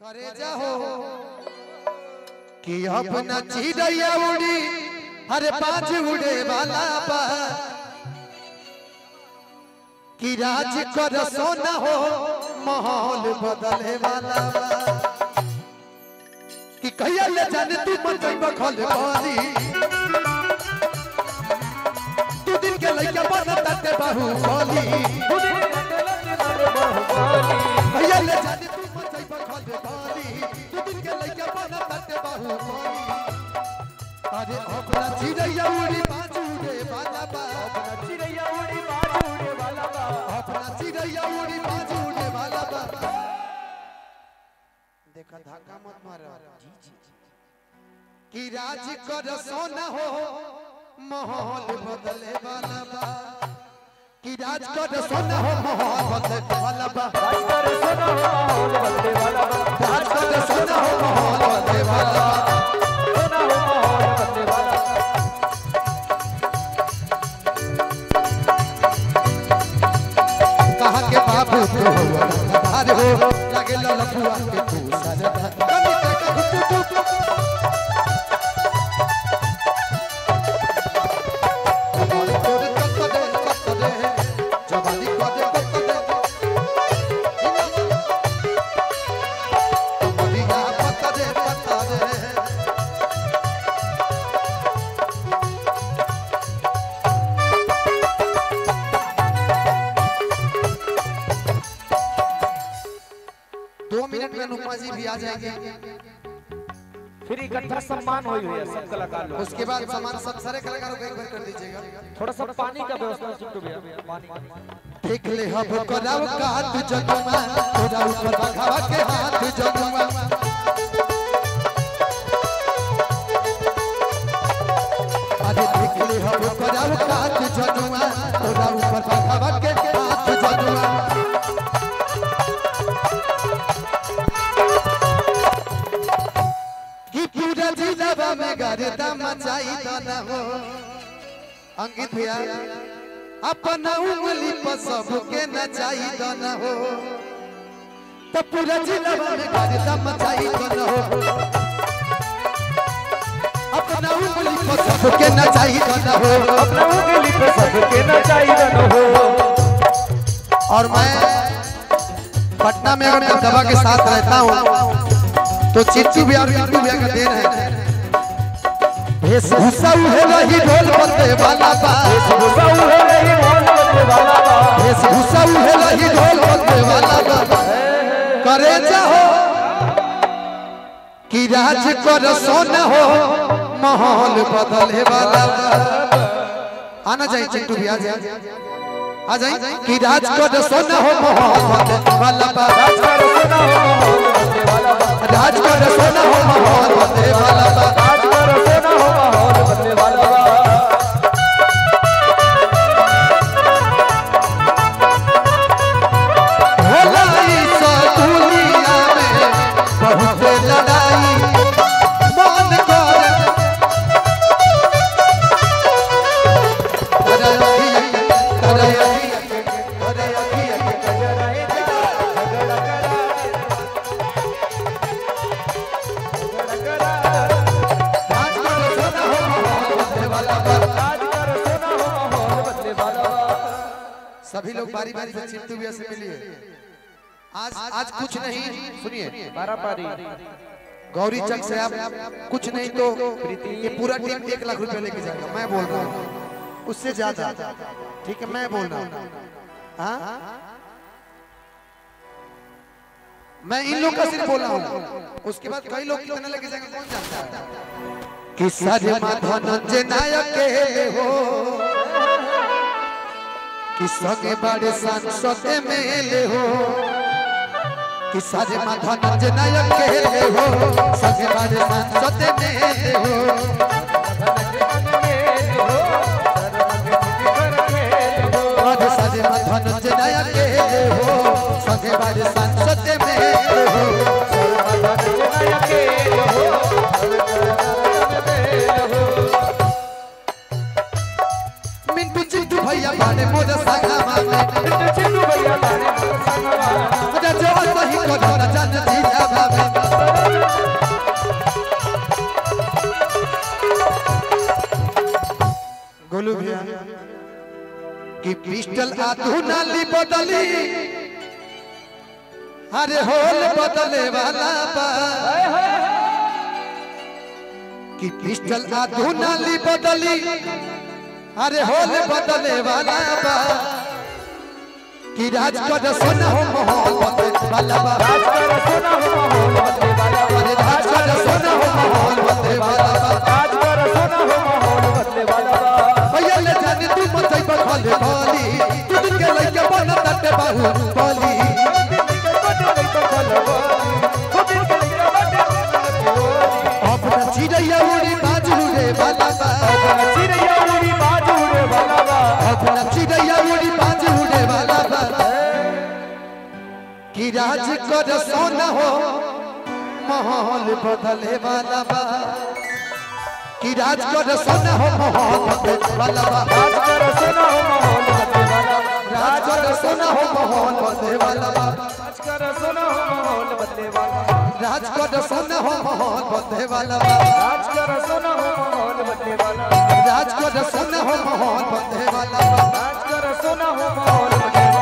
करे जाहो कि अपना चिड़ैया उड़ी हर पाँच उड़े वाला बा कि राज कर सोना हो माहौल बदले वाला बा कि कहिया ले जाने तू मचई बखल बारी तू दिन के लइका बनता ते बाहुबली कहिया ले जाने तू मचई बखल बारी तू दिन के लइका बनता ते बाहुबली अरे अपना चिड़ैया उड़ी पाँच उड़े वाला बा अपना चिड़ैया उड़ी पाँच उड़े वाला बा अपना चिड़ैया उड़ी पाँच उड़े वाला बा देखा धक्का मत मारो कि राज कर सोना हो माहौल बदले वाला बा कि राज कर सोना हो माहौल बदले वाला बा राज कर सोना हो माहौल बदले वाला बा राज कर सोना हो माहौल बदले वाला बा सोना हो माहौल बदले वाला कहा के बाबू तो हो लगे ललफुआ के तू सरदा भी आ जाएंगे फिर इकट्ठा सम्मान हुई है सब कलाकार लोग। उसके बाद सम्मान सब सारे कलाकारों को एक बार कर दीजिएगा। थोड़ा सा पानी का व्यवस्था चिंटू भैया पानी देख ले हम कराव का हाथ जगमा तोरा ऊपर बखावा के हाथ जगमा अरे देख ले हम कराव का हाथ जगमा तोरा ऊपर बखावा के हाथ जगमा जिलावा में गर्दा मचाई दाना हो अंकित भैया अपना उंगली पर सबके नचाई दाना हो तो पूरा जिलावा में गर्दा मचाई दाना हो अपना उंगली पर सबके नचाई दाना हो अपना उंगली पर सबके नचाई दाना हो। और मैं पटना में अगर दबा के साथ रहता हूँ तो चिट्टू भैया और चिट्टू भैया का देन है भूसा उहे रही ढोल बजने वाला बा भूसा उहे रही ढोल बजने वाला बा भूसा उहे रही ढोल बजने वाला बा करे जाहो कि राज कर सोना हो माहौल बदले वाला बा आना चाहिए चिट्टू भैया आ जाए कि राज कर सोना हो माहौल बदले वाला बा राज कर सोना हो माहौल बदले वाला बा राज कर सोना हो माहौल बदले वाला बा राज कर सोना हो माहौल बदले वाला बा होलाई सा दुनिया में बहुत लड़ाई मन कर सभी लोग बारी बारी से चिंटू भैया से मिलिए। आज कुछ नहीं सुनिए पारापारी गौरी चक से आप कुछ नहीं तो ये पूरा टीम 1 लाख रुपए लेके जाएगा। मैं बोल रहा हूँ उससे ज्यादा ठीक है मैं बोल रहा हूँ हाँ मैं इन लोग का सिर्फ बोला हूँ उसके बाद कई लोग कितना लेके जाएंगे कौन जानता है कि सारे धनंजय नायक के हो कि सगे बड़े सांसद मेले हो कि सारे धनंजय नायक के हो सगे बड़े सांसद मेले हो और सारे धनंजय नायक के हो सगे बड़े सांसद मेले हो मिंटू चिंटू भैया बाने मोर संगमा में चिंटू भैया बाने मोर संगमा जो सही को जान जी जावा में क्रिस्टल आधुनाली बदली अरे होल बदले वाला बा कि क्रिस्टल आधुनाली बदली अरे होल बदले वाला बा कि राज कर सोना हो माहौल बदले वाला बा राज कर सोना हो माहौल बदले वाला बा राज कर सोना हो माहौल बदले वाला बा राज कर सोना हो माहौल बदले वाला बा भैया ले जाने तू मचई बखले बोली तू दिन के लइके बन तटे बाहु बोली अपना चिड़ैया उड़ी बाजू रे वाला बा अपना चिड़ैया उड़ी बाजू रे वाला बा अपना चिड़ैया उड़ी बाजू रे वाला बा कि राज कर सोना हो माहौल बदले वाला बा कि राज कर सोना हो माहौल बदले वाला बा राज कर सोना हो माहौल बदले वाला बा राज कर सोना हो माहौल बदले वाला बा राज कर सोना हो माहौल बदले वाला बा राज कर सोना हो माहौल बदले वाला बा राज कर सोना हो माहौल बदले वाला राज कर सोना हो माहौल बदले वाला बा राज कर सोना हो माहौल बदले